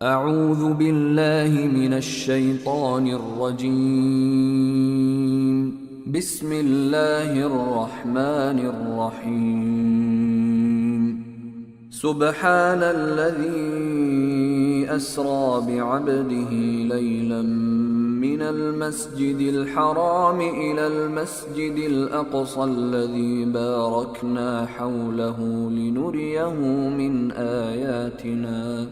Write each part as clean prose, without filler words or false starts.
أعوذ بالله من الشيطان الرجيم. بسم الله الرحمن الرحيم. سبحان الذي أسرى بعبده ليلا من المسجد الحرام إلى المسجد الأقصى الذي باركنا حوله لنريه من آياتنا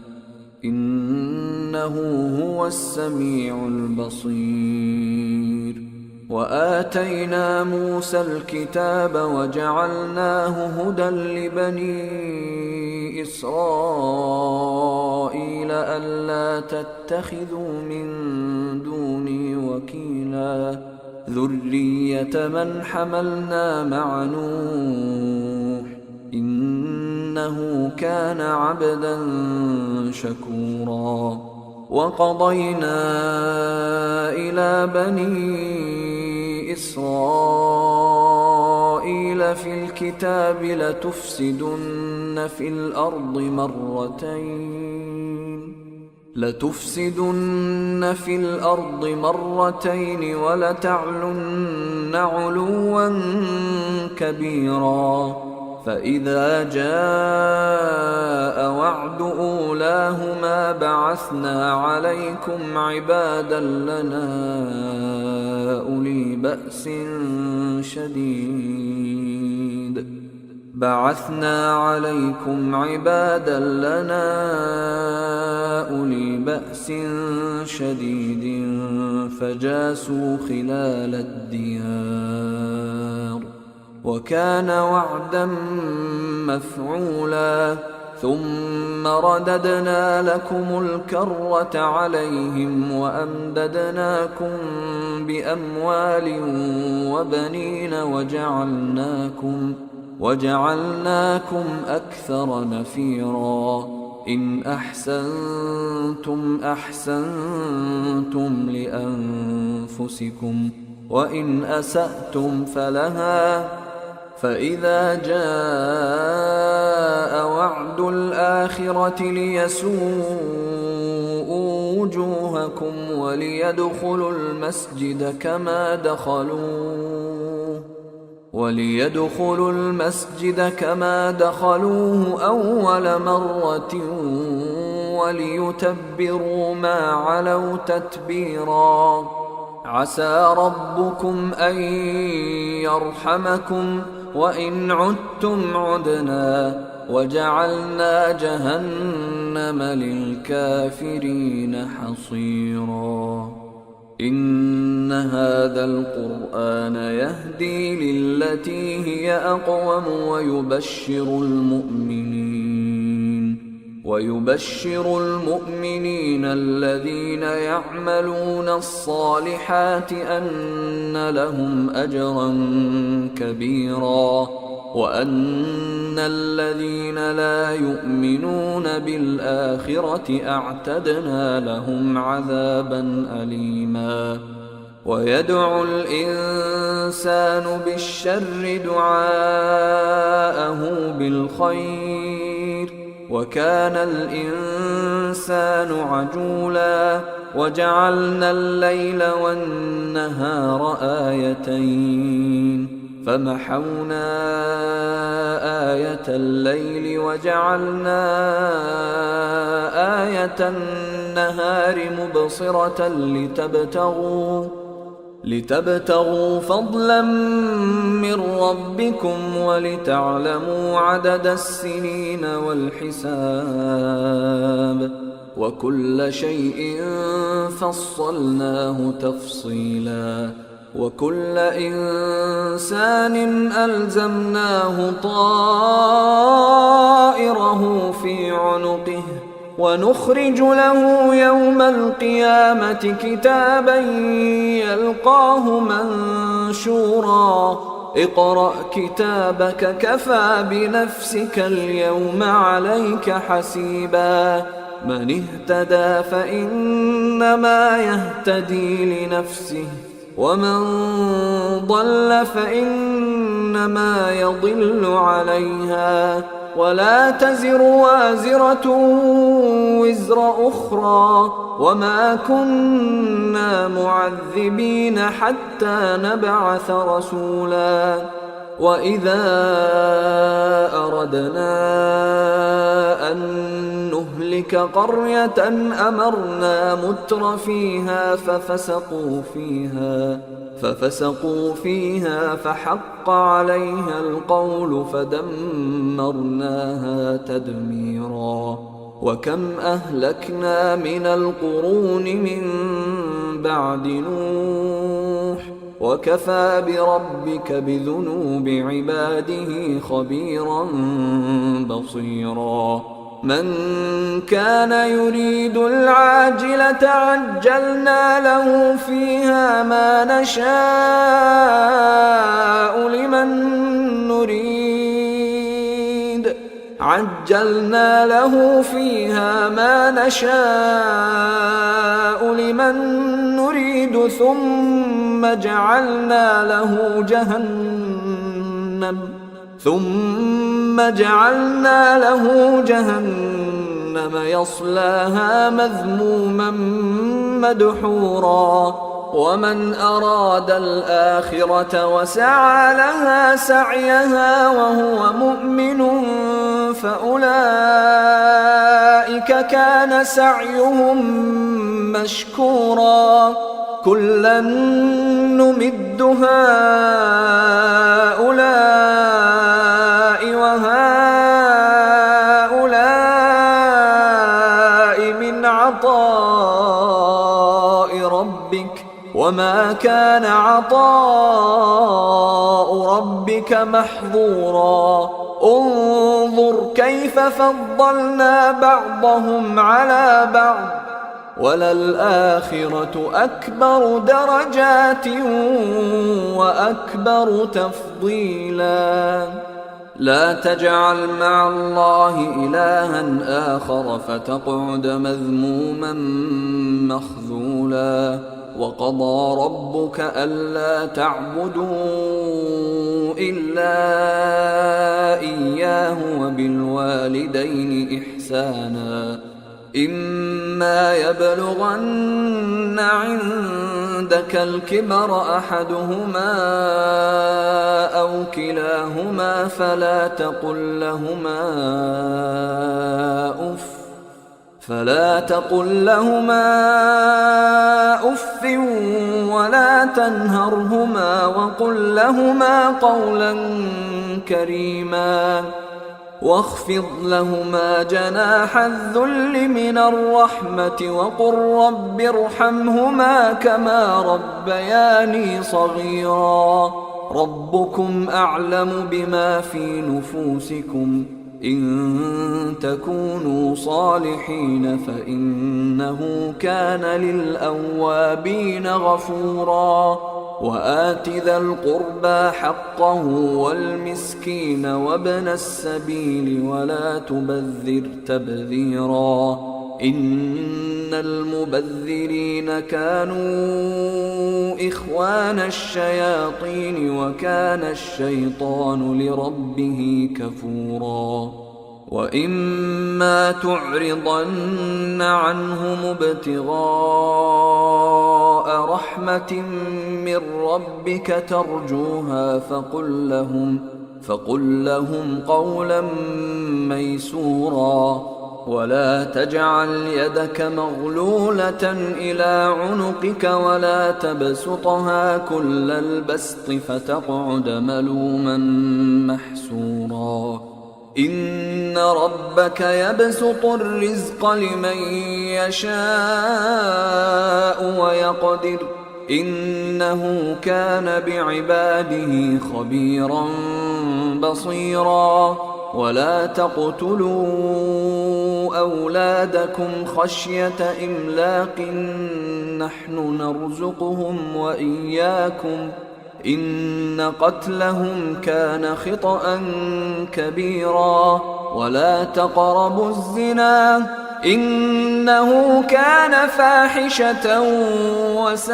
إنه هو السميع البصير. وآتينا موسى الكتاب وجعلناه هدى لبني إسرائيل ألا تتخذوا من دوني وكيلا ذرية من حملنا مع نوح إنه كان عبدا شكورا. وقضينا إلى بني إسرائيل في الكتاب لتفسدن في الأرض مرتين ولتعلن علوا كبيرا. فإذا جاء وعد أولاهما بعثنا عليكم عبادا لنا أولي بأس شديد فجاسوا خلال الديار وكان وعدا مفعولا. ثم رددنا لكم الكرة عليهم وأمددناكم بأموال وبنين وجعلناكم أكثر نفيرا. إن أحسنتم أحسنتم لأنفسكم وإن أسأتم فلها. فإذا جاء وعد الآخرة ليسوءوا وجوهكم وليدخلوا المسجد كما دخلوه أول مرة وليتبروا ما علوا تتبيرا. عسى ربكم أن يرحمكم وإن عدتم عدنا وجعلنا جهنم للكافرين حصيرا. إن هذا القرآن يهدي للتي هي أقوم ويبشر المؤمنين الذين يعملون الصالحات أن لهم أجرا كبيرا وأن الذين لا يؤمنون بالآخرة أعتدنا لهم عذابا أليما. ويدعو الإنسان بالشر دعاءه بالخير وكان الإنسان عجولا. وجعلنا الليل والنهار آيتين فمحونا آية الليل وجعلنا آية النهار مبصرة لتبتغوا فضلا من ربكم ولتعلموا عدد السنين والحساب وكل شيء فصلناه تفصيلا. وكل إنسان ألزمناه طائره في عنقه ونخرج له يوم القيامة كتابا يلقاه منشورا. اقرأ كتابك كفى بنفسك اليوم عليك حسيبا. من اهتدى فإنما يهتدي لنفسه ومن ضل فإنما يضل عليها ولا تزر وازرة وزر أخرى وما كنا معذبين حتى نبعث رسولا وإذا أردنا أن نهلك قرية أمرنا متر فيها ففسقوا فيها فحق عليها القول فدمرناها تدميرا وكم أهلكنا من القرون من بعد نوح وكفى بربك بذنوب عباده خبيرا بصيرا من كان يريد العاجلة عجلنا له فيها ما نشاء لمن نريد ثم جعلنا له جهنم يصلاها مذموما مدحورا ومن أراد الآخرة وسعى لها سعيها وهو مؤمن فأولئك كان سعيهم مشكورا كلا نمد هؤلاء وهؤلاء من عطاء ربك وما كان عطاء ربك محظورا انظر كيف فضلنا بعضهم على بعض وللآخرة أكبر درجات وأكبر تفضيلا لا تجعل مع الله إلها آخر فتقعد مذموما مخذولا وقضى ربك ألا تعبدوا إلا إياه وبالوالدين إحسانا إما يبلغن عندك الكبر أحدهما أو كلاهما فلا تقل لهما أف ولا تنهرهما وقل لهما قولا كريما واخفض لهما جناح الذل من الرحمة وقل رب ارحمهما كما ربياني صغيرا ربكم أعلم بما في نفوسكم إن تكونوا صالحين فإنه كان للأوابين غفورا وآت ذا القربى حقه والمسكين وابن السبيل ولا تبذر تبذيرا إن المبذرين كانوا إخوان الشياطين وكان الشيطان لربه كفورا وإما تعرضن عنهم ابتغاء رحمة من ربك ترجوها فقل لهم قولا ميسورا ولا تجعل يدك مغلولة إلى عنقك ولا تبسطها كل البسط فتقعد ملوما محسورا إن ربك يبسط الرزق لمن يشاء ويقدر إنه كان بعباده خبيرا بصيرا ولا تقتلوا أولادكم خشية إملاق نحن نرزقهم وإياكم إن قتلهم كان خطأ كبيرا ولا تقربوا الزنا إنه كان فاحشة وساء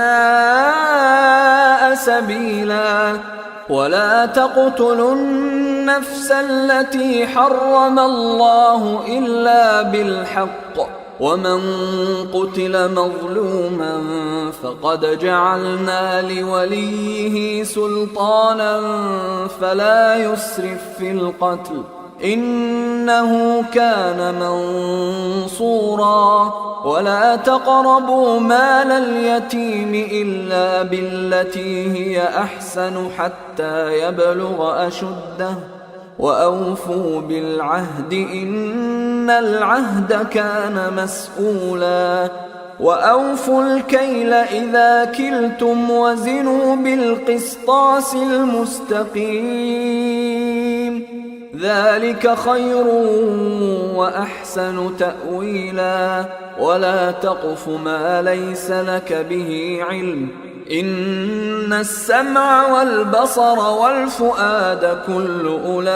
سبيلا ولا تقتلوا النفس التي حرم الله إلا بالحق ومن قتل مظلوما فقد جعلنا لوليه سلطانا فلا يسرف في القتل إنه كان منصورا ولا تقربوا مال اليتيم إلا بالتي هي أحسن حتى يبلغ أشده وأوفوا بالعهد إن العهد كان مسؤولا وأوفوا الكيل إذا كلتم وزنوا بالقسطاس المستقيم ذلك خير وأحسن تأويلا ولا تقف ما ليس لك به علم إن السمع والبصر والفؤاد كل أولئك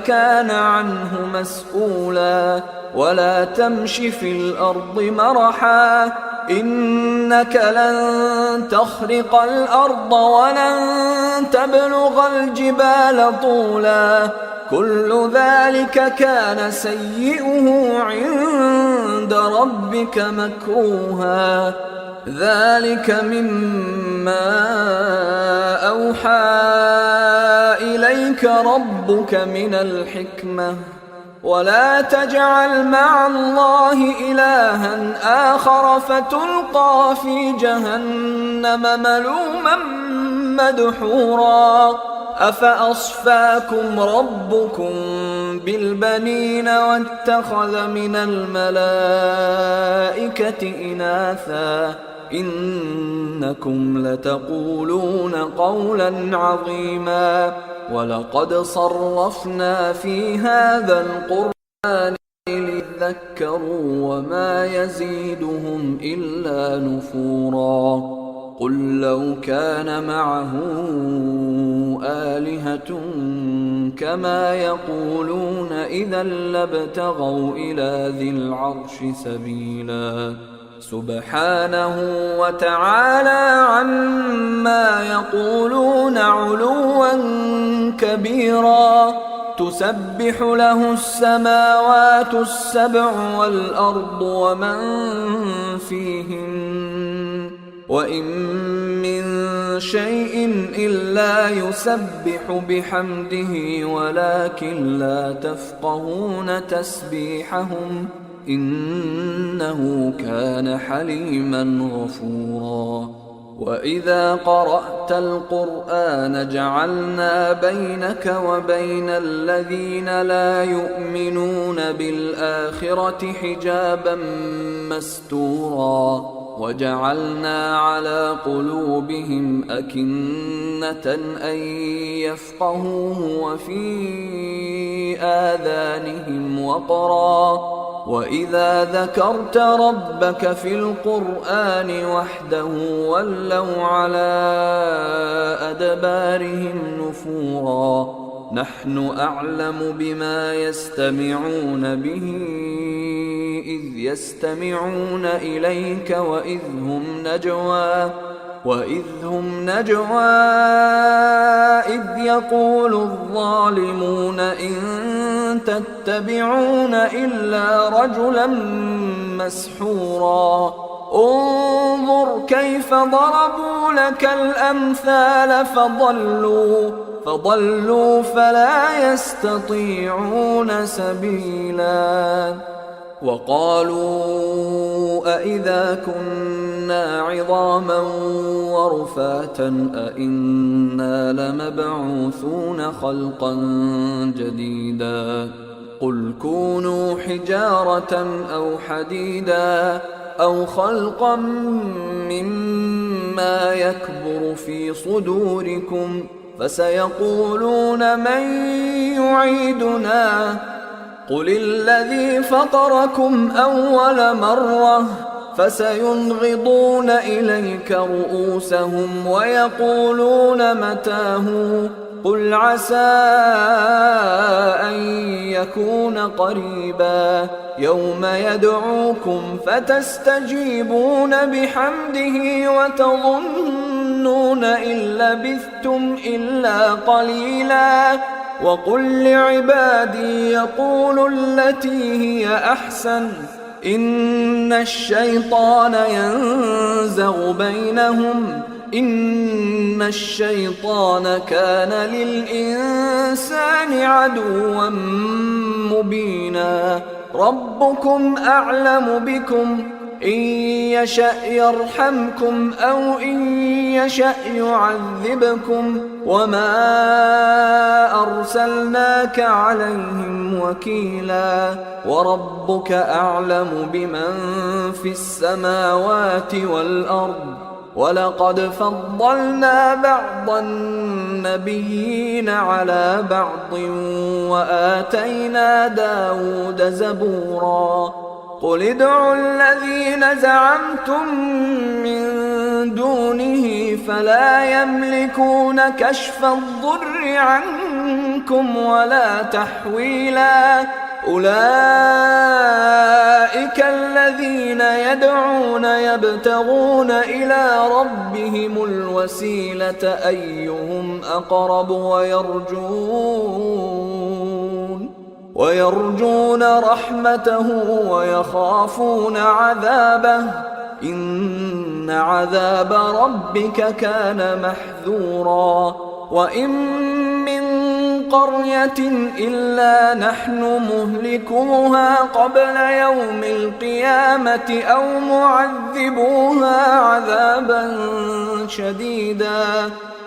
كان عنه مسؤولا ولا تمش في الأرض مرحا إنك لن تخرق الأرض ولن تبلغ الجبال طولا كل ذلك كان سيئه عند ربك مكروها ذلك مما أوحى إليك ربك من الحكمة ولا تجعل مع الله إلها آخر فتلقى في جهنم ملوما مدحورا أفأصفاكم ربكم بالبنين واتخذ من الملائكة إناثا إنكم لتقولون قولا عظيما ولقد صرفنا في هذا القرآن ليذكروا وما يزيدهم إلا نفورا قل لو كان معه آلهة كما يقولون إذا لابتغوا إلى ذي العرش سبيلا سبحانه وتعالى عما يقولون علوا كبيرا تسبح له السماوات السبع والأرض ومن فيهن وإن من شيء إلا يسبح بحمده ولكن لا تفقهون تسبيحهم إنه كان حليما غفورا وإذا قرأت القرآن جعلنا بينك وبين الذين لا يؤمنون بالآخرة حجابا مستورا وجعلنا على قلوبهم أكنة أن يفقهوه وفي آذانهم وقرا وإذا ذكرت ربك في القرآن وحده ولوا على أدبارهم نفورا نحن أعلم بما يستمعون به إذ يستمعون إليك وإذ هم نجوى إذ يقول الظالمون إن تتبعون إلا رجلا مسحورا انظر كيف ضربوا لك الأمثال فضلوا فلا يستطيعون سبيلا وقالوا أإذا كنا عظاما ورفاتا أإنا لمبعوثون خلقا جديدا قل كونوا حجارة أو حديدا أو خلقا مما يكبر في صدوركم فسيقولون من يعيدنا قل الذي فطركم أول مرة فسينغضون إليك رؤوسهم ويقولون متاه قل عسى أن يكون قريبا يوم يدعوكم فتستجيبون بحمده تظنون إن لبثتم إلا قليلا وقل لعبادي يقولوا التي هي أحسن إن الشيطان ينزغ بينهم إن الشيطان كان للإنسان عدوا مبينا ربكم أعلم بكم إن يشأ يرحمكم أو إن يشأ يعذبكم وما أرسلناك عليهم وكيلا وربك أعلم بمن في السماوات والأرض ولقد فضلنا بعض النبيين على بعض وآتينا داود زبورا قل ادعوا الذين زعمتم من دونه فلا يملكون كشف الضر عنكم ولا تحويلا أولئك الذين يدعون يبتغون إلى ربهم الوسيلة أيهم أقرب ويرجون رحمته ويخافون عذابه إن عذاب ربك كان محذورا وإن من قرية إلا نحن مهلكوها قبل يوم القيامة أو معذبوها عذابا شديدا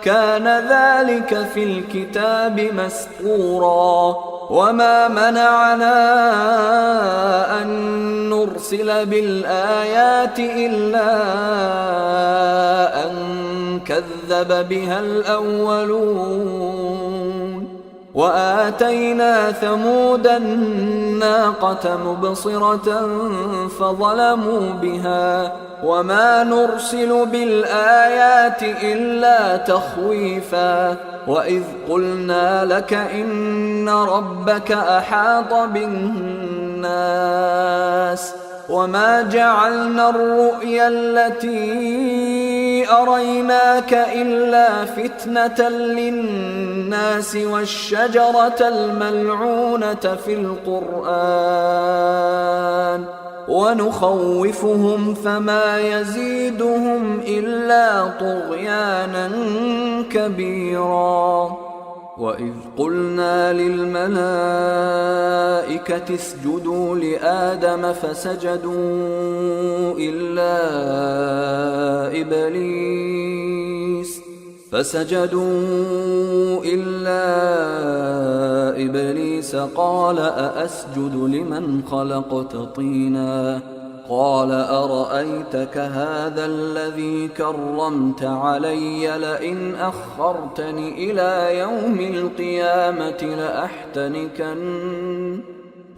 كان ذلك في الكتاب مسطورا وما منعنا أن نرسل بالآيات إلا أن كذب بها الأولون وآتينا ثمود الناقة مبصرة فظلموا بها وما نرسل بالآيات إلا تخويفا وإذ قلنا لك إن ربك أحاط بالناس وما جعلنا الرؤيا التي أريناك إلا فتنة للناس والشجرة الملعونة في القرآن ونخوفهم فما يزيدهم إلا طغيانا كبيرا وإذ قلنا للملائكة اسجدوا لآدم فسجدوا إلا إبليس قال أأسجد لمن خلقت طينا قال أرأيتك هذا الذي كرمت علي لئن أخرتني إلى يوم القيامة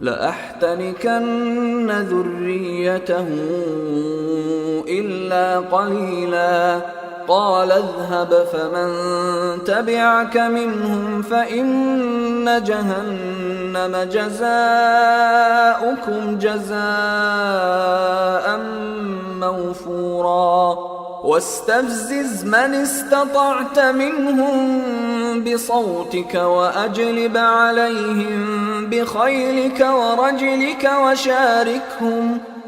لأحتنكن ذريته إلا قليلا قال اذهب فمن تبعك منهم فإن جهنم جزاؤكم جزاء موفورا واستفزز من استطعت منهم بصوتك وأجلب عليهم بخيلك ورجلك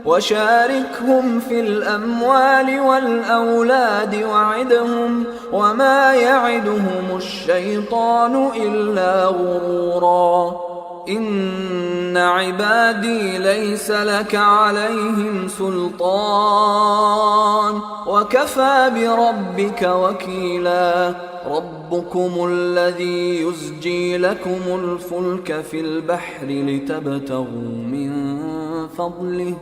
وشاركهم في الأموال والأولاد وعدهم وما يعدهم الشيطان إلا غرورا إن عبادي ليس لك عليهم سلطان وكفى بربك وكيلا ربكم الذي يزجي لكم الفلك في البحر لتبتغوا من فضله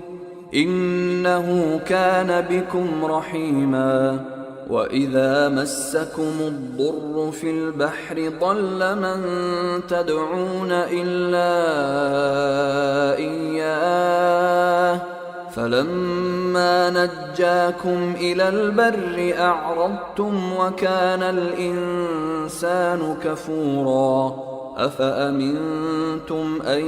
إنه كان بكم رحيما وإذا مسكم الضر في البحر ضل من تدعون إلا إياه فلما نجاكم إلى البر أعرضتم وكان الإنسان كفورا أفأمنتم أن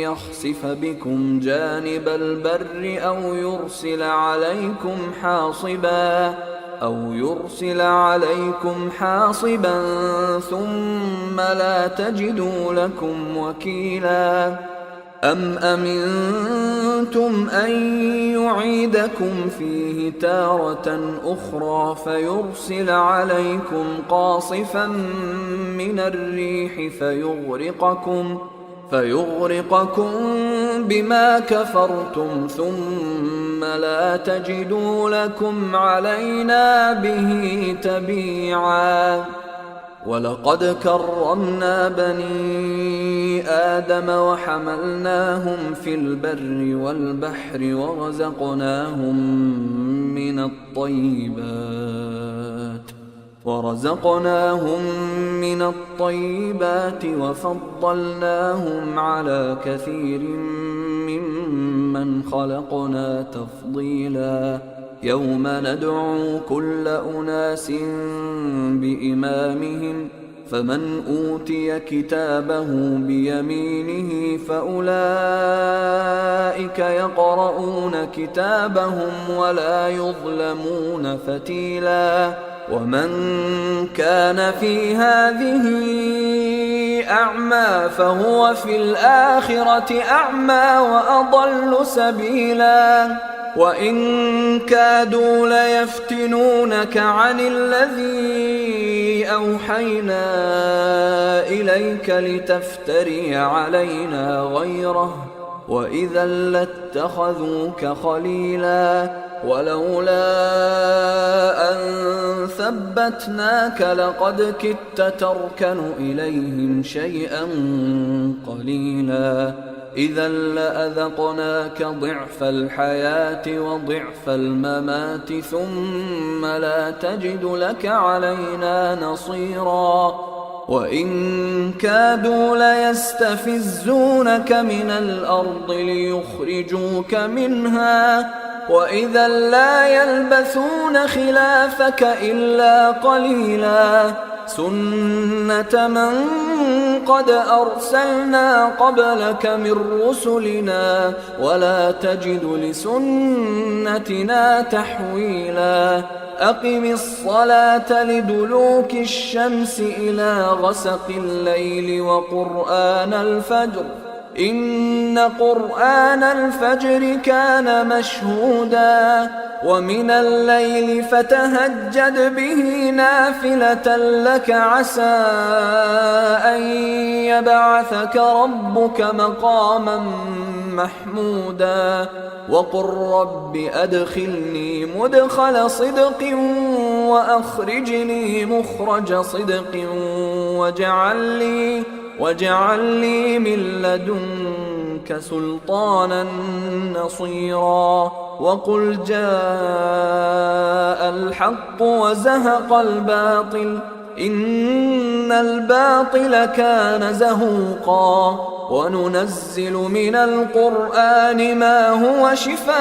يخسف بكم جانب البر أو يرسل عليكم حاصبا أو يرسل عليكم حاصبا ثم لا تجدوا لكم وكيلا أم أمنتم أن يعيدكم فيه تارة أخرى فيرسل عليكم قاصفا من الريح فيغرقكم بما كفرتم ثم لا تجدوا لكم علينا به تبيعا ولقد كرمنا بني آدم وحملناهم في البر والبحر ورزقناهم من الطيبات وفضلناهم على كثير ممن خلقنا تفضيلا يوم ندعو كل أناس بإمامهم فمن أوتي كتابه بيمينه فأولئك يقرؤون كتابهم ولا يظلمون فتيلا ومن كان في هذه أعمى فهو في الآخرة أعمى وأضل سبيلا وإن كادوا ليفتنونك عن الذي أوحينا إليك لتفتري علينا غيره وإذا لاتخذوك خليلا ولولا أن ثبتناك لقد كدت تركن إليهم شيئا قليلا إذا لأذقناك ضعف الحياة وضعف الممات ثم لا تجد لك علينا نصيرا وإن كادوا ليستفزونك من الأرض ليخرجوك منها وإذا لا يلبثون خلافك إلا قليلا سنة من قد أرسلنا قبلك من رسلنا ولا تجد لسنتنا تحويلا أقم الصلاة لدلوك الشمس إلى غسق الليل وقرآن الفجر إن قرآن الفجر كان مشهودا ومن الليل فتهجد به نافلة لك عسى أن يبعثك ربك مقاما محمودا وقل رب أدخلني مدخل صدق وأخرجني مخرج صدق واجعل لي من لدنك سلطانا نصيرا وقل جاء الحق وزهق الباطل إن الباطل كان زهوقا وننزل من القرآن ما هو شفاء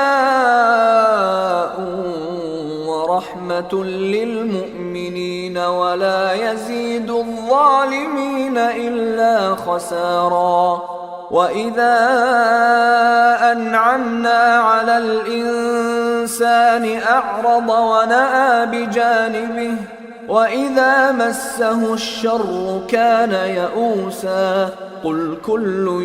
ورحمة للمؤمنين ولا يزيد الظالمين إلا خسارا وإذا أنعمنا على الإنسان أعرض ونأى بجانبه وإذا مسه الشر كان يئوسا قل كل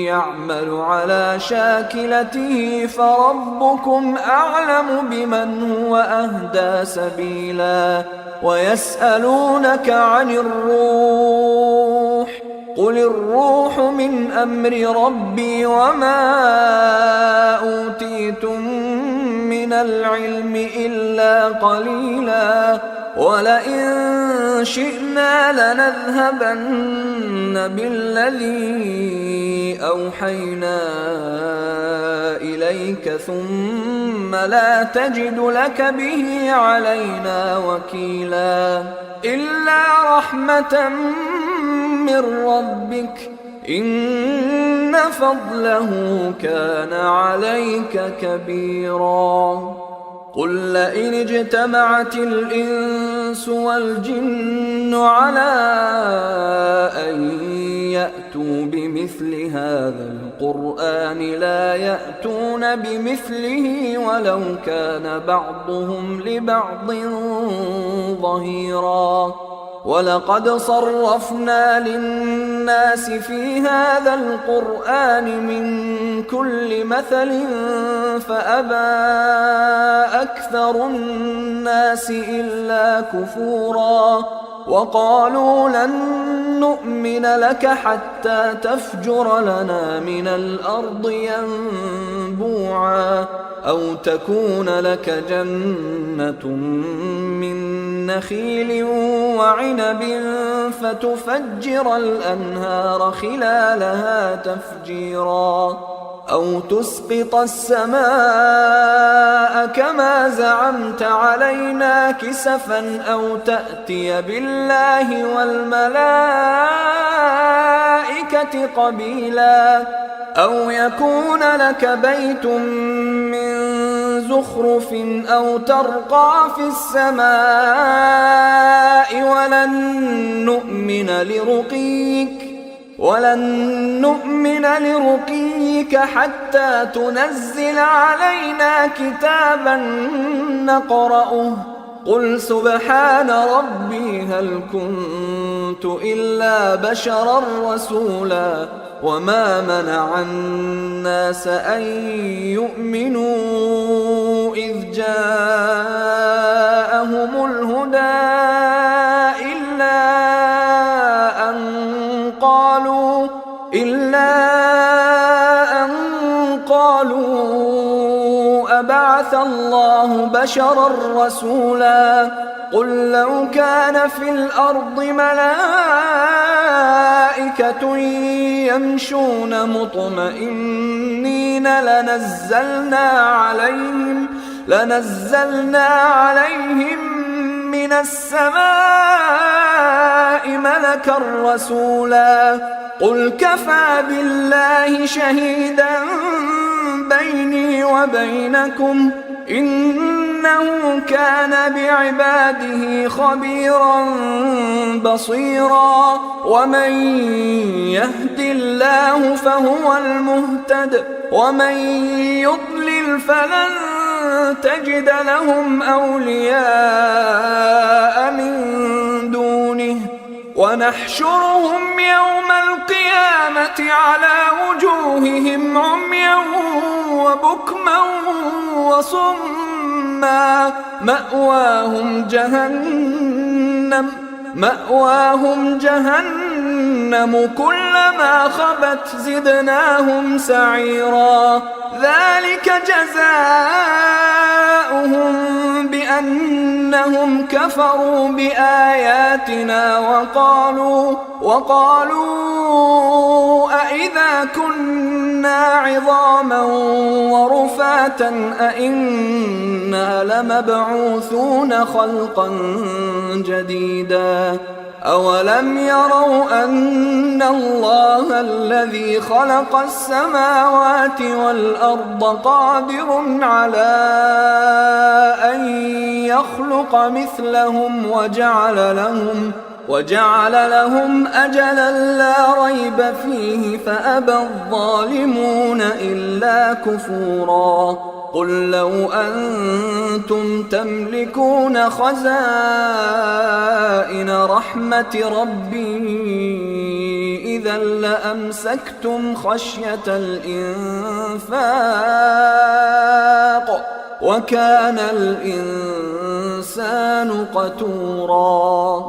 يعمل على شاكلته فربكم أعلم بمن هو أهدى سبيلا ويسألونك عن الروح قل الروح من أمر ربي وما أوتيتم من العلم إلا قليلا ولئن شئنا لنذهبن بالذي أوحينا إليك ثم لا تجد لك به علينا وكيلا إلا رحمة من ربك إن فضله كان عليك كبيرا قل لئن اجتمعت الإنس والجن على أن يأتوا بمثل هذا القرآن لا يأتون بمثله ولو كان بعضهم لبعض ظهيرا. ولقد صرفنا للناس في هذا القرآن من كل مثل فأبى أكثر الناس إلا كفورا. وقالوا لن نؤمن لك حتى تفجر لنا من الأرض ينبوعا أو تكون لك جنة من نخيل وعنب فتفجر الأنهار خلالها تفجيرا أو تسقط السماء كما زعمت علينا كسفا أو تأتي بالله والملائكة قبيلا أو يكون لك بيت من زخرف أو ترقى في السماء ولن نؤمن لرقيك حتى تنزل علينا كتابا نقرأه قل سبحان ربي هل كنت إلا بشرا رسولا. وما منع الناس أن يؤمنوا إذ جاءهم الهدى إلا أن قالوا أبعث الله بشرا رسولا. قل لو كان في الأرض ملائكة يمشون مطمئنين لنزلنا عليهم من السماء ملكا رسولا. قل كفى بالله شهيدا بيني وبينكم إنه كان بعباده خبيرا بصيرا. ومن يهد الله فهو المهتد ومن يضلل فلن تجد لهم أولياء من دونه ونحشرهم يوم القيامة على وجوههم عميا وبكما وصما مأواهم جهنم كلما خبت زدناهم سعيرا. ذلك جزاؤهم بأنهم كفروا بآياتنا وقالوا أإذا كنا عظاما ورفاتا أإنا لمبعوثون خلقا جديدا. أولم يروا أن الله الذي خلق السماوات والأرض قادر على أن يخلق مثلهم وجعل لهم أجلا لا ريب فيه فأبى الظالمون إلا كفورا. قل لو أنتم تملكون خزائن رحمة ربي إذا لأمسكتم خشية الإنفاق وكان الإنسان قتورا.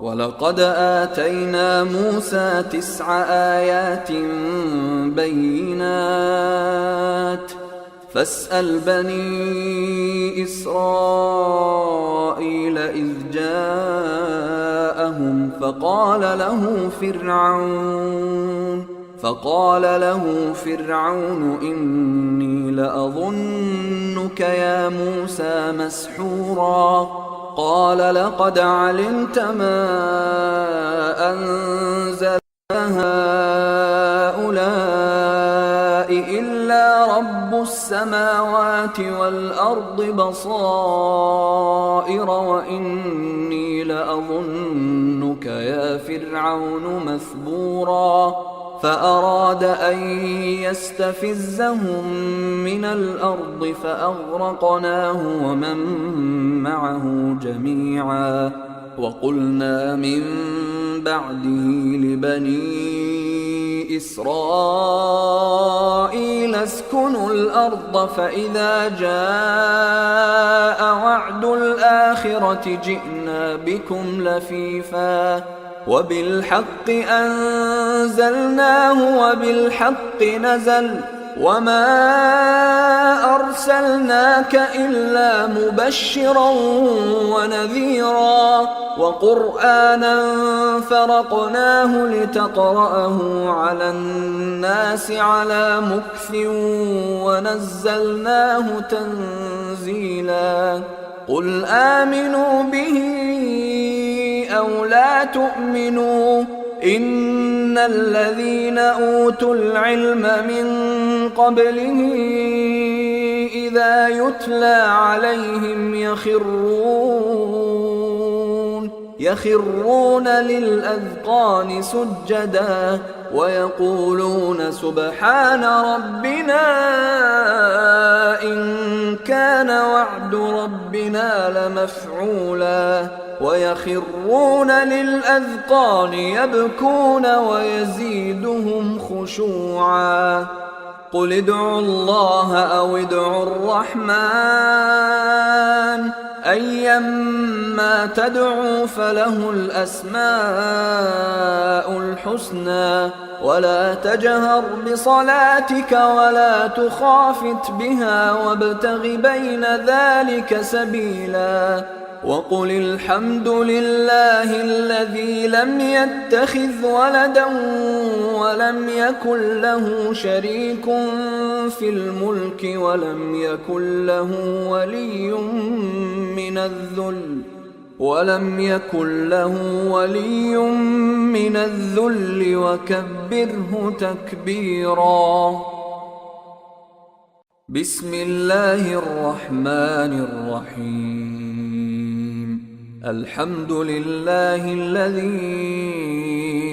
ولقد آتينا موسى 9 آيات بينات فاسأل بني إسرائيل إذ جاءهم فقال له فرعون إني لأظنك يا موسى مسحورا. قال لقد علمت ما أنزل هؤلاء إلا رب السماوات والأرض بصائر وإني لأظنك يا فرعون مثبورا. فأراد أن يستفزهم من الأرض فأغرقناه ومن معه جميعا. وقلنا من بعده لبني إسرائيل اسكنوا الأرض فإذا جاء وعد الآخرة جئنا بكم لفيفا وبالحق أنزلناه وبالحق نزل وما أرسلناك إلا مبشرا ونذيرا وقرآنا فرقناه لتقرأه على الناس على مكث ونزلناه تنزيلا. قل آمنوا به أو لا تؤمنوا إن الذين أوتوا العلم من قبله إذا يتلى عليهم يخرون للأذقان سجدا ويقولون سبحان ربنا إن كان وعد ربنا لمفعولا ويخرون للأذقان يبكون ويزيدهم خشوعا. قل ادعوا الله أو ادعوا الرحمن أيما تدعوا فله الأسماء الحسنى ولا تجهر بصلاتك ولا تخافت بها وابتغ بين ذلك سبيلا. وقل الحمد لله الذي لم يتخذ ولدا ولم يكن له شريك في الملك ولم يكن له ولي من الذل وكبره تكبيرا. بسم الله الرحمن الرحيم. الحمد لله الذي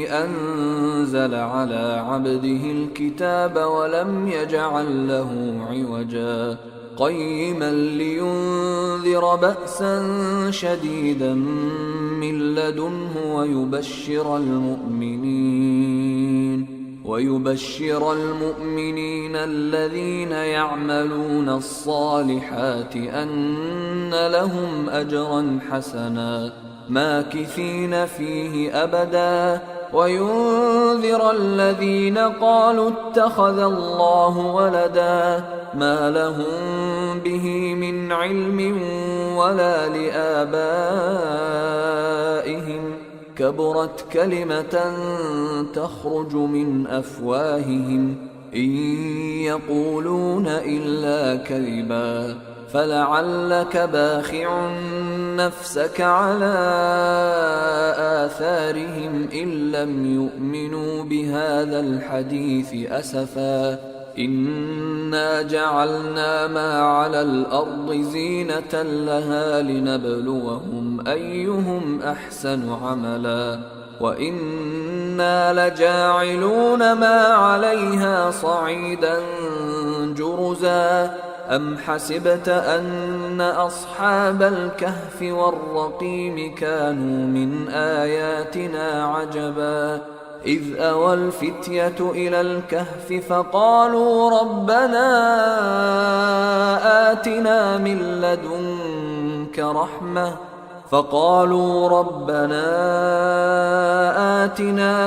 أنزل على عبده الكتاب ولم يجعل له عوجا قيما لينذر بأسا شديدا من لدنه ويبشر المؤمنين الذين يعملون الصالحات أن لهم أجرا حسنا ماكثين فيه أبدا وينذر الذين قالوا اتخذ الله ولدا ما لهم به من علم ولا لآبائهم كبرت كلمة تخرج من أفواههم إن يقولون إلا كذبا فلعلك باخع نفسك على آثارهم إن لم يؤمنوا بهذا الحديث أسفا إنا جعلنا ما على الأرض زينة لها لنبلوهم أيهم أحسن عملا وإنا لجاعلون ما عليها صعيدا جرزا أم حسبت أن أصحاب الكهف والرقيم كانوا من آياتنا عجبا إذ أوى الفتية إلى الكهف فقالوا ربنا آتنا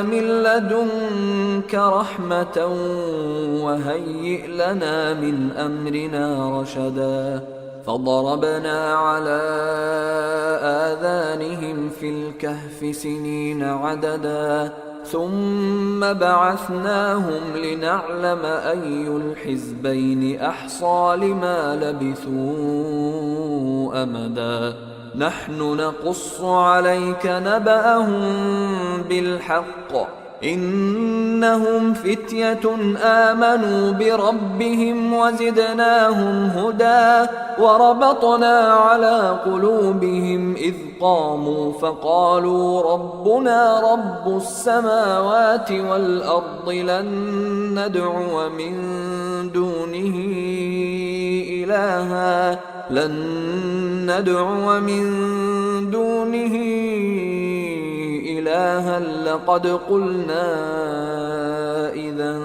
من لدنك رحمة وهيئ لنا من أمرنا رشدا فضربنا على آذانهم في الكهف سنين عددا ثم بعثناهم لنعلم أي الحزبين أحصى لما لبثوا أمدا نحن نقص عليك نبأهم بالحق إنهم فتية آمنوا بربهم وزدناهم هدى وربطنا على قلوبهم إذ قاموا فقالوا ربنا رب السماوات والأرض لن ندعو من دونه إلها لقد قلنا إذا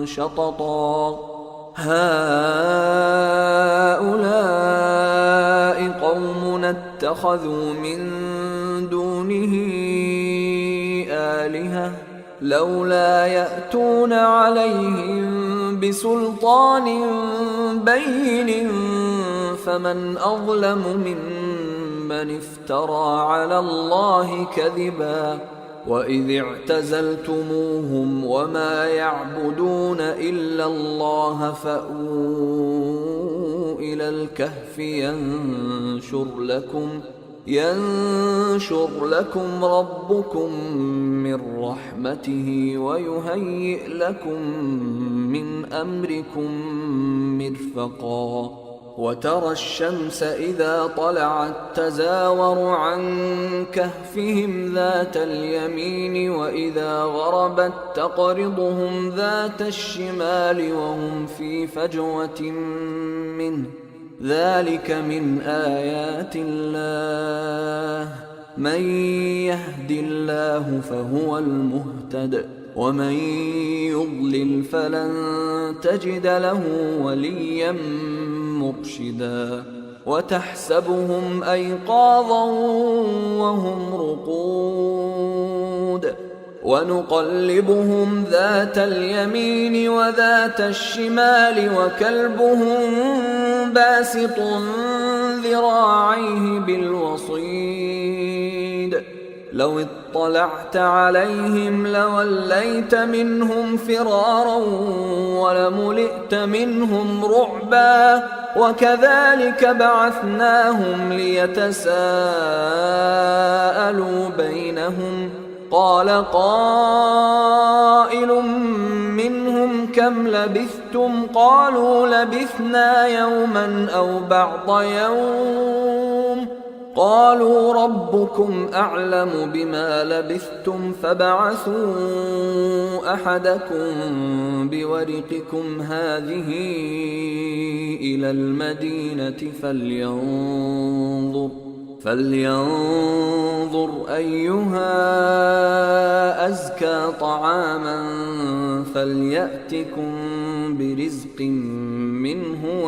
شططا هؤلاء قومنا اتخذوا من دونه آلهة لولا يأتون عليهم بسلطان بين فمن أظلم ممن افترى على الله كذبا وإذ اعتزلتموهم وما يعبدون إلا الله فأووا إلى الكهف ينشر لكم ربكم من رحمته ويهيئ لكم من أمركم مرفقا وترى الشمس إذا طلعت تزاور عن كهفهم ذات اليمين وإذا غربت تقرضهم ذات الشمال وهم في فجوة منه ذلك من آيات الله من يهد الله فهو المهتد ومن يضلل فلن تجد له وليا مرشدا وتحسبهم أيقاظا وهم رقود ونقلبهم ذات اليمين وذات الشمال وكلبهم باسط ذراعيه بالوصيد لو اطلعت عليهم لوليت منهم فرارا ولملئت منهم رعبا وكذلك بعثناهم ليتساءلوا بينهم قال قائل منهم كم لبثتم قالوا لبثنا يوما أو بعض يوم قالوا ربكم أعلم بما لبثتم فابعثوا أحدكم بورقكم هذه إلى المدينة فلينظر أيها أزكى طعاما فليأتكم برزق منه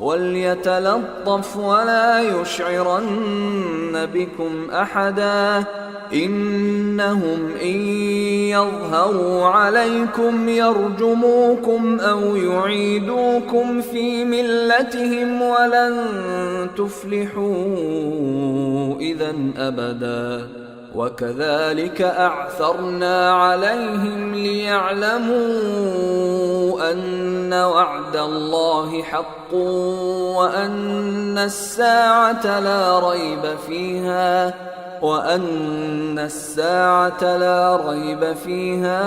وليتلطف ولا يشعرن بكم أحدا إنهم إن يظهروا عليكم يرجموكم أو يعيدوكم في ملتهم ولن تفلحوا إذا أبدا وكذلك أعثرنا عليهم ليعلموا أن وعد الله حق وأن الساعة لا ريب فيها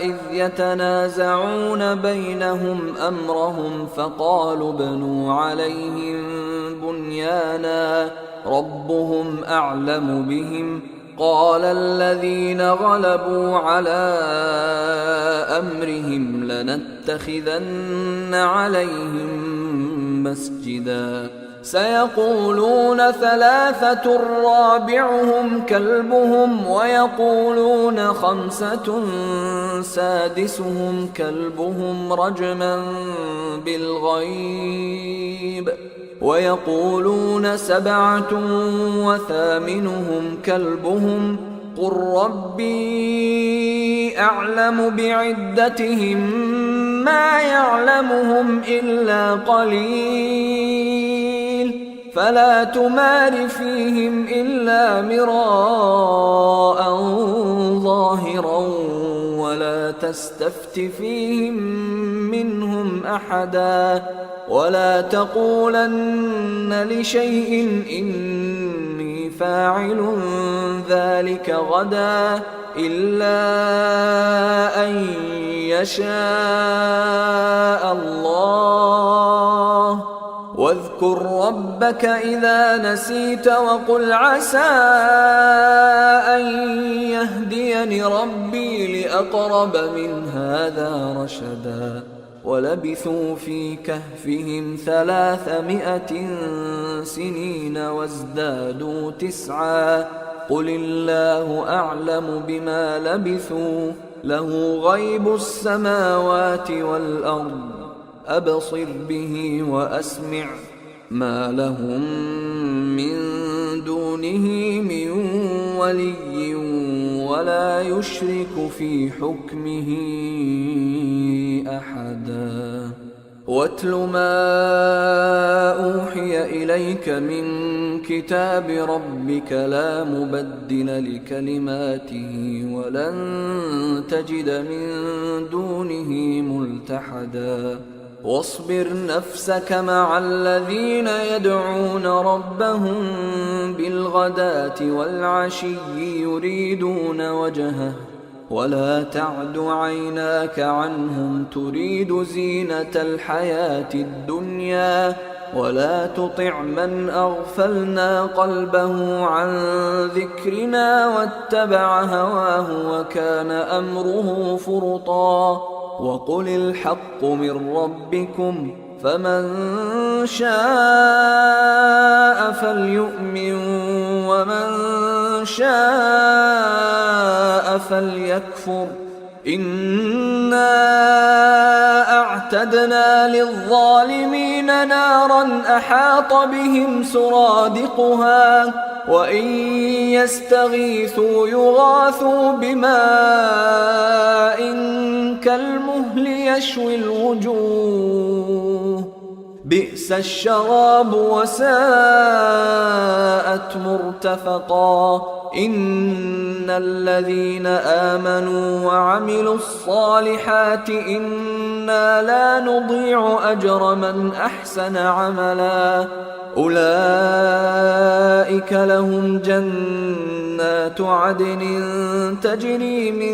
إذ يتنازعون بينهم أمرهم فقالوا ابنوا عليهم بنيانا ربهم أعلم بهم قال الذين غلبوا على أمرهم لنتخذن عليهم مسجدا سيقولون ثلاثة رابعهم كلبهم ويقولون خمسة سادسهم كلبهم رجما بالغيب ويقولون سبعة وثامنهم كلبهم قل ربي أعلم بعدتهم ما يعلمهم إلا قليل فلا تمار فيهم إلا مراء ظاهرا ولا تستفت فيهم منهم أحدا ولا تقولن لشيء إني فاعل ذلك غدا إلا أن يشاء الله. واذكر ربك إذا نسيت وقل عسى أن يهديني ربي لأقرب من هذا رشدا. ولبثوا في كهفهم 300 سنين وازدادوا 9 قل الله أعلم بما لبثوا له غيب السماوات والأرض أبصر به وأسمع ما لهم من دونه من ولي ولا يشرك في حكمه أحدا. واتل ما أوحي إليك من كتاب ربك لا مبدل لكلماته ولن تجد من دونه ملتحدا. واصبر نفسك مع الذين يدعون ربهم بالغداة والعشي يريدون وجهه ولا تعد عيناك عنهم تريد زينة الحياة الدنيا ولا تطع من أغفلنا قلبه عن ذكرنا واتبع هواه وكان أمره فرطا. وقل الحق من ربكم فمن شاء فليؤمن ومن شاء فليكفر إنا أعتدنا للظالمين نارا أحاط بهم سرادقها وإن يستغيثوا يغاثوا بماء كالمهل يشوي الوجوه بئس الشراب وساءت مرتفقا. إن الذين آمنوا وعملوا الصالحات إنا لا نضيع أجر من أحسن عملا أولئك لهم جنات عدن تجري من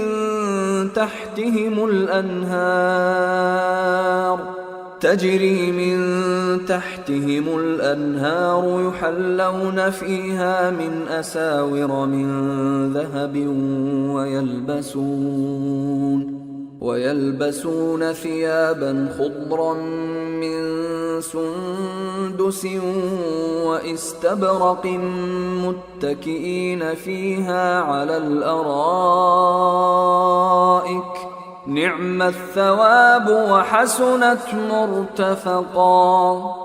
تحتهم الأنهار يحلون فيها من أساور من ذهب ويلبسون ثيابا خضرا من سندس واستبرق متكئين فيها على الأرائك نعم الثواب وحسنت مرتفقا.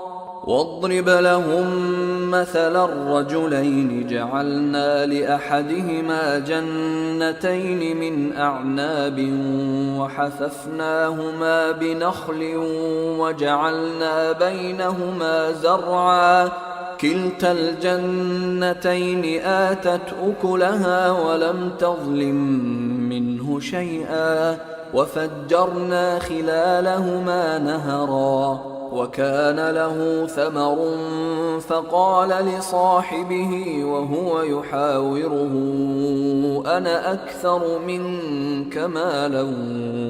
واضرب لهم مثل الرجلين جعلنا لأحدهما جنتين من أعناب وحففناهما بنخل وجعلنا بينهما زرعا كلتا الجنتين آتت أكلها ولم تظلم منه شيئا وفجرنا خلالهما نهرا وكان له ثمر فقال لصاحبه وهو يحاوره أنا أكثر منك مالا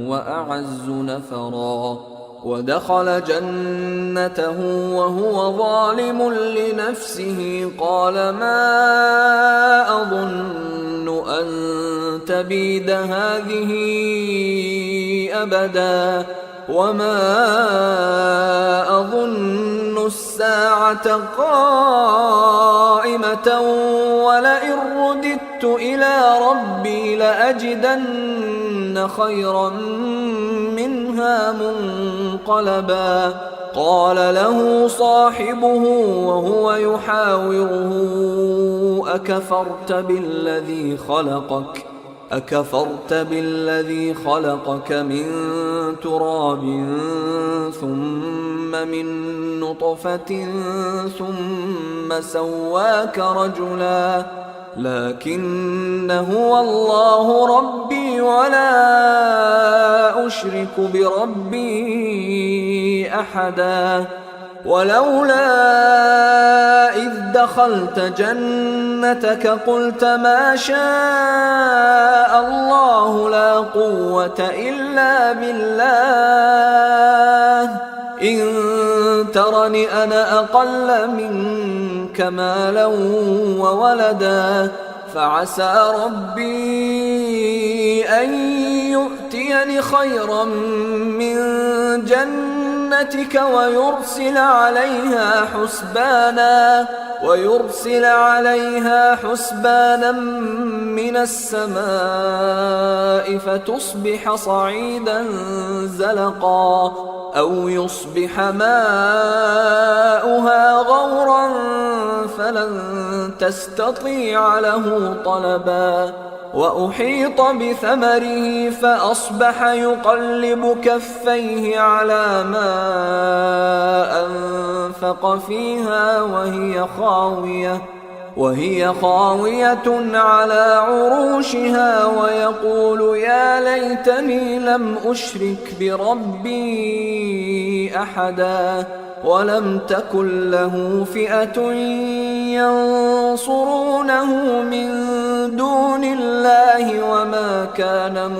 وأعز نفرا. ودخل جنته وهو ظالم لنفسه قال ما أظن أن تبيد هذه أبدا وما أظن الساعة قائمة ولئن رددت إلى ربي لأجدن خيرا منها منقلبا. قال له صاحبه وهو يحاوره أكفرت بالذي خلقك من تراب ثم من نطفة ثم سواك رجلا لكن هو الله ربي ولا أشرك بربي أحدا. ولولا إذ دخلت جنتك جنتك قلت ما شاء الله لا قوة إلا بالله إن ترني أنا أقل منك مالا وولدا فعسى ربي أن يؤتيني خيرا من جنتك ويرسل عليها حسبانا من السماء فتصبح صعيدا زلقا أو يصبح ماؤها غورا فلن تستطيع له طلبا وأحيط بثمره فأصبح يقلب كفيه على ما أنفق فيها وهي خاوية على عروشها ويقول يا ليتني لم أشرك بربي أحدا ولم تكن له فئة ينصرونه من دون الله وما كان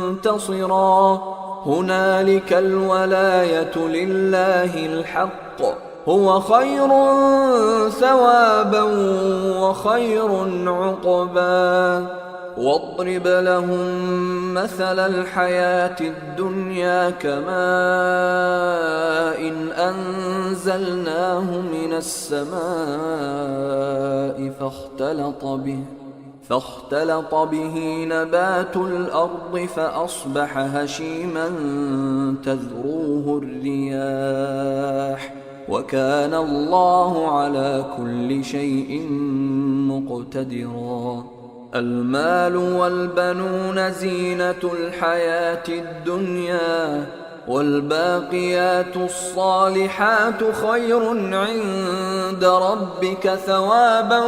منتصرا هنالك الولاية لله الحق هو خير ثوابا وخير عقبا واضرب لهم مثل الحياة الدنيا كماء أنزلناه من السماء فاختلط به نبات الأرض فأصبح هشيما تذروه الرياح وكان الله على كل شيء مقتدرا المال والبنون زينة الحياة الدنيا والباقيات الصالحات خير عند ربك ثوابا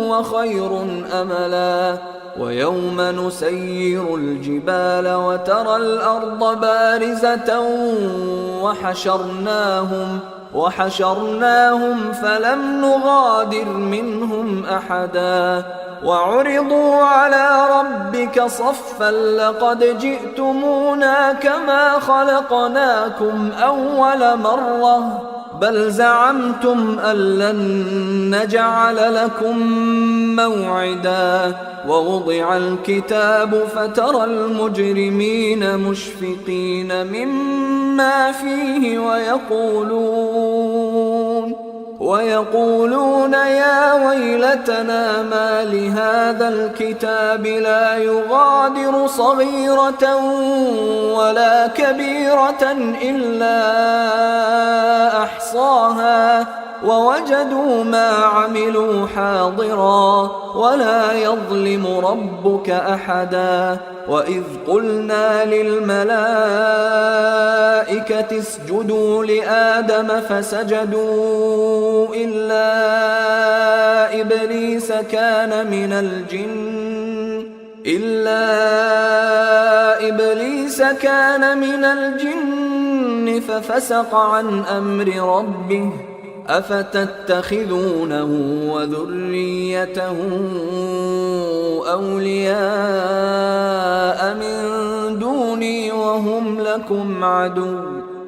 وخير أملا ويوم نسير الجبال وترى الأرض بارزة وحشرناهم فلم نغادر منهم أحدا وعرضوا على ربك صفا لقد جئتمونا كما خلقناكم أول مرة بل زعمتم أن لن نجعل لكم موعدا ووضع الكتاب فترى المجرمين مشفقين مما فيه ويقولون يا ويلتنا ما لهذا الكتاب لا يغادر صغيرة ولا كبيرة إلا أحصاها ووجدوا ما عملوا حاضرا ولا يظلم ربك أحدا وإذ قلنا للملائكة اسجدوا لآدم فسجدوا إلا إبليس كان من الجن ففسق عن أمر ربه أفتتخذونه وذريته أولياء من دوني وهم لكم عدو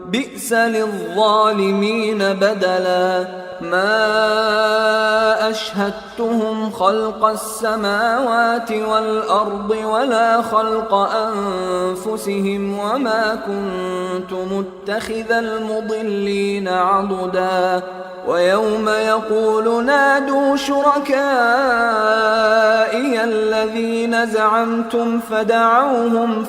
بئس للظالمين بدلا ما أشهدتهم خلق السماوات والأرض ولا خلق أنفسهم وما كنت متخذ المضلين عضدا ويوم يقول نادوا شركائي الذين زعمتم فدعوهم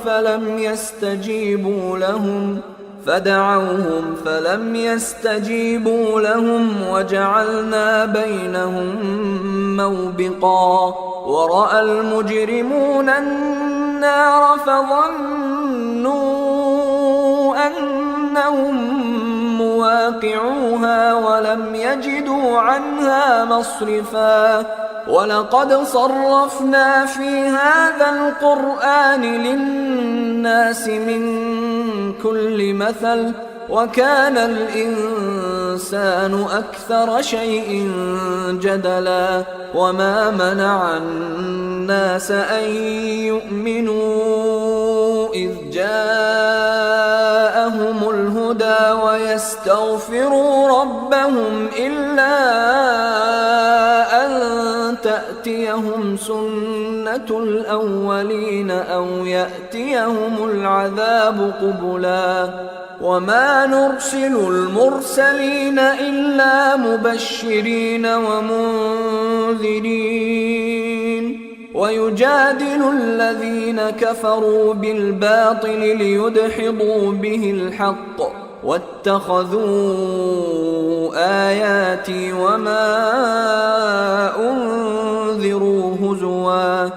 فلم يستجيبوا لهم وجعلنا بينهم موبقا ورأى المجرمون النار فظنوا أنهم مواقعوها ولم يجدوا عنها مصرفا ولقد صرفنا في هذا القرآن للناس من كل مثل وكان الإنسان الإنسان أكثر شيء جدلا وما منع الناس أن يؤمنوا إذ جاءهم الهدى ويستغفروا ربهم إلا أن تأتيهم سنة الأولين أو يأتيهم العذاب قبلا وما نرسل المرسلين إلا مبشرين ومنذرين ويجادل الذين كفروا بالباطل ليدحضوا به الحق واتخذوا آياتي وما أنذروا هزوا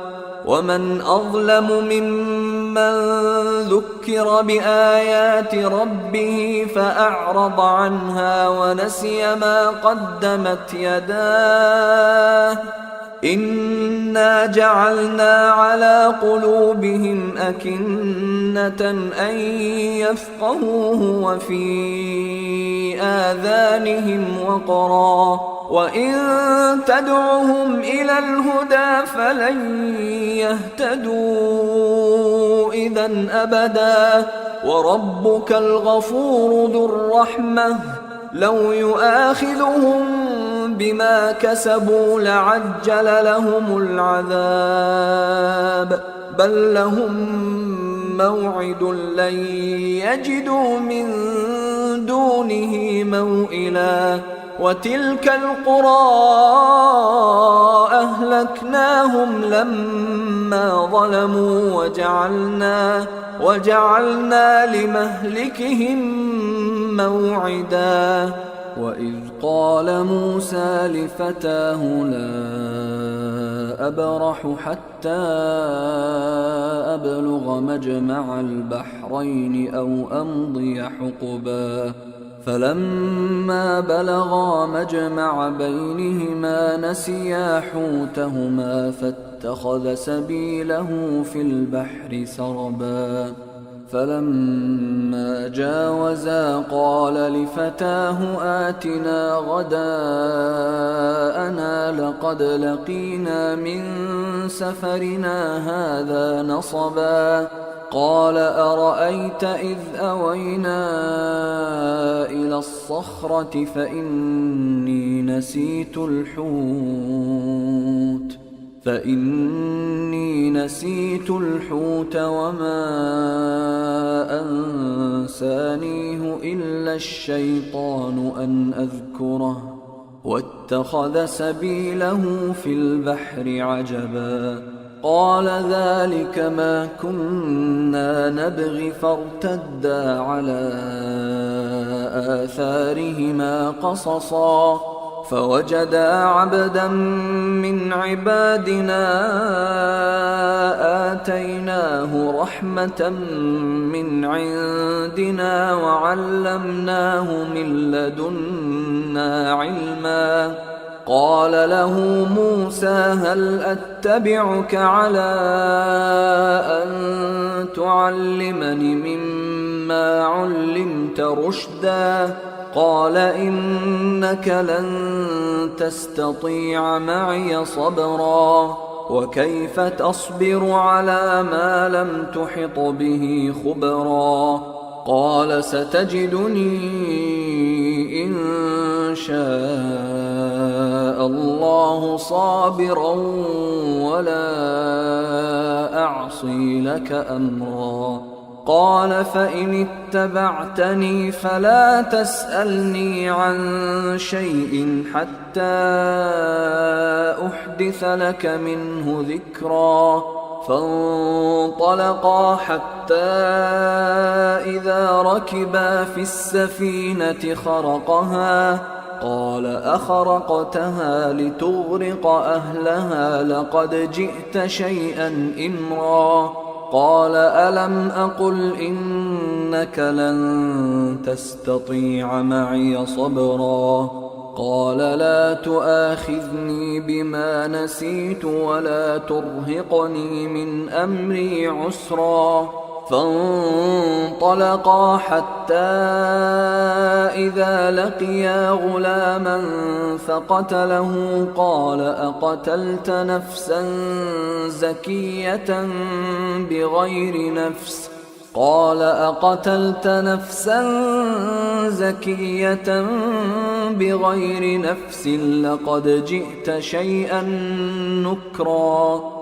ومن أظلم ممن ذكر بآيات ربه فأعرض عنها ونسي ما قدمت يداه إنا جعلنا على قلوبهم أكنة أن يفقهوه وفي آذانهم وقرا وإن تدعهم إلى الهدى فلن يهتدوا إذن أبدا وربك الغفور ذو الرحمة لو يؤاخذهم بما كسبوا لعجل لهم العذاب بل لهم موعد لن يجدوا من دونه موئلا وتلك القرى أهلكناهم لما ظلموا وجعلنا لمهلكهم موعدا وإذ قال موسى لفتاه لا أبرح حتى أبلغ مجمع البحرين أو أمضي حقبا فلما بلغا مجمع بينهما نسيا حوتهما فاتخذ سبيله في البحر سربا فلما جاوزا قال لفتاه آتنا غداءنا لقد لقينا من سفرنا هذا نصبا قال أرأيت إذ أوينا إلى الصخرة فإني نسيت الحوت وما أنسانيه إلا الشيطان أن أذكره واتخذ سبيله في البحر عجبا قال ذلك ما كنا نبغي فارتدا على آثارهما قصصا فوجدا عبدا من عبادنا آتيناه رحمة من عندنا وعلمناه من لدنا علما قال له موسى هل أتبعك على أن تعلمني مما علمت رشدا قال إنك لن تستطيع معي صبرا وكيف تصبر على ما لم تحط به خبرا قال ستجدني إن شاء الله صابرا ولا أعصي لك أمرا قال فإن اتبعتني فلا تسألني عن شيء حتى أحدث لك منه ذكرا فانطلقا حتى إذا ركبا في السفينة خرقها قال أخرقتها لتغرق أهلها لقد جئت شيئا إمرا قال ألم أقل إنك لن تستطيع معي صبرا قال لا تؤاخذني بما نسيت ولا ترهقني من أمري عسرا فانطلقا حتى إذا لقيا غلاما فقتله قال أقتلت نفسا زكية بغير نفس لقد جئت شيئا نكرا